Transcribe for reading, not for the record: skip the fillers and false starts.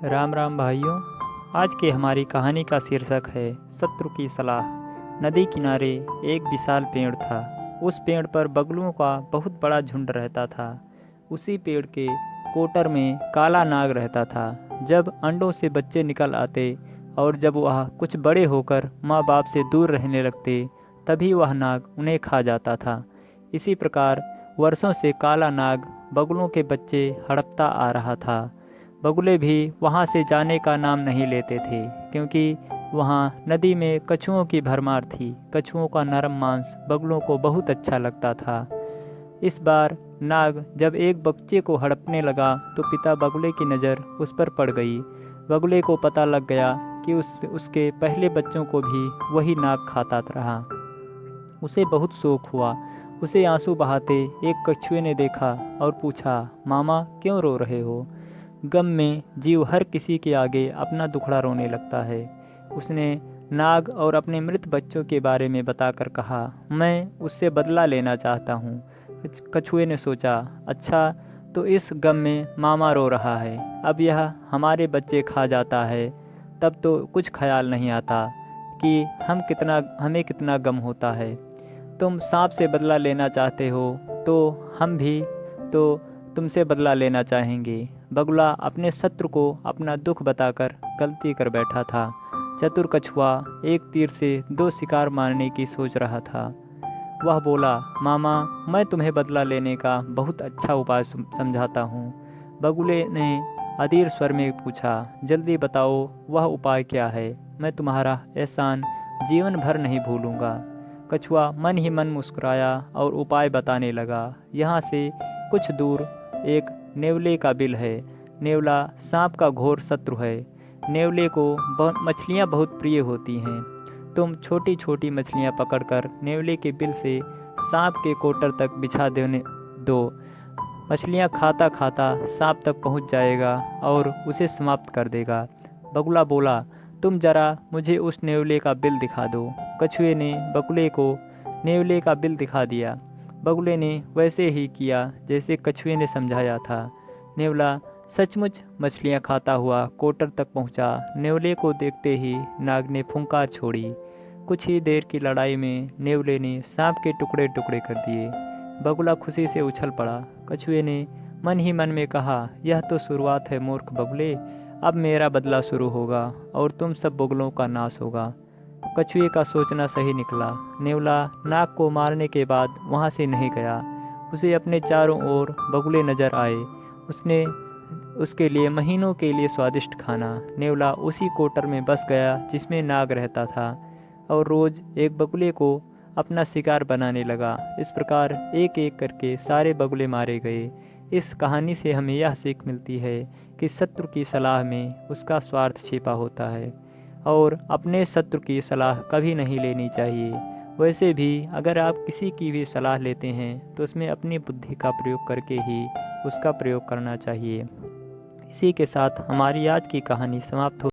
राम राम भाइयों। आज की हमारी कहानी का शीर्षक है शत्रु की सलाह। नदी किनारे एक विशाल पेड़ था। उस पेड़ पर बगुलों का बहुत बड़ा झुंड रहता था। उसी पेड़ के कोटर में काला नाग रहता था। जब अंडों से बच्चे निकल आते और जब वह कुछ बड़े होकर माँ बाप से दूर रहने लगते, तभी वह नाग उन्हें खा जाता था। इसी प्रकार वर्षों से काला नाग बगुलों के बच्चे हड़पता आ रहा था। बगुले भी वहाँ से जाने का नाम नहीं लेते थे, क्योंकि वहाँ नदी में कछुओं की भरमार थी। कछुओं का नरम मांस बगुलों को बहुत अच्छा लगता था। इस बार नाग जब एक बच्चे को हड़पने लगा तो पिता बगुले की नज़र उस पर पड़ गई। बगुले को पता लग गया कि उसके पहले बच्चों को भी वही नाग खाता रहा। उसे बहुत शोक हुआ। उसे आंसू बहाते एक कछुए ने देखा और पूछा, मामा क्यों रो रहे हो? गम में जीव हर किसी के आगे अपना दुखड़ा रोने लगता है। उसने नाग और अपने मृत बच्चों के बारे में बताकर कहा, मैं उससे बदला लेना चाहता हूँ। कछुए ने सोचा, अच्छा तो इस गम में मामा रो रहा है, अब यह हमारे बच्चे खा जाता है, तब तो कुछ ख्याल नहीं आता कि हमें कितना गम होता है। तुम सांप से बदला लेना चाहते हो तो हम भी तो तुमसे बदला लेना चाहेंगे। बगुला अपने शत्रु को अपना दुख बताकर गलती कर बैठा था। चतुर कछुआ एक तीर से दो शिकार मारने की सोच रहा था। वह बोला, मामा मैं तुम्हें बदला लेने का बहुत अच्छा उपाय समझाता हूँ। बगुले ने अधीर स्वर में पूछा, जल्दी बताओ वह उपाय क्या है? मैं तुम्हारा एहसान जीवन भर नहीं भूलूंगा। कछुआ मन ही मन मुस्कुराया और उपाय बताने लगा। यहाँ से कुछ दूर एक नेवले का बिल है। नेवला सांप का घोर शत्रु है। नेवले को मछलियाँ बहुत प्रिय होती हैं। तुम छोटी छोटी मछलियाँ पकड़कर नेवले के बिल से सांप के कोटर तक बिछा देने दो। मछलियाँ खाता खाता सांप तक पहुँच जाएगा और उसे समाप्त कर देगा। बगुला बोला, तुम जरा मुझे उस नेवले का बिल दिखा दो। कछुए ने बगुले को नेवले का बिल दिखा दिया। बगुले ने वैसे ही किया जैसे कछुए ने समझाया था। नेवला सचमुच मछलियाँ खाता हुआ कोटर तक पहुँचा। नेवले को देखते ही नाग ने फुंकार छोड़ी। कुछ ही देर की लड़ाई में नेवले ने सांप के टुकड़े टुकड़े कर दिए। बगुला खुशी से उछल पड़ा। कछुए ने मन ही मन में कहा, यह तो शुरुआत है मूर्ख बगुले, अब मेरा बदला शुरू होगा और तुम सब बगुलों का नाश होगा। कछुए का सोचना सही निकला। नेवला नाग को मारने के बाद वहाँ से नहीं गया। उसे अपने चारों ओर बगुले नजर आए। उसने उसके लिए महीनों के लिए स्वादिष्ट खाना। नेवला उसी कोटर में बस गया जिसमें नाग रहता था और रोज एक बगुले को अपना शिकार बनाने लगा। इस प्रकार एक एक करके सारे बगुले मारे गए। इस कहानी से हमें यह सीख मिलती है कि शत्रु की सलाह में उसका स्वार्थ छिपा होता है और अपने शत्रु की सलाह कभी नहीं लेनी चाहिए। वैसे भी अगर आप किसी की भी सलाह लेते हैं तो उसमें अपनी बुद्धि का प्रयोग करके ही उसका प्रयोग करना चाहिए। इसी के साथ हमारी आज की कहानी समाप्त हो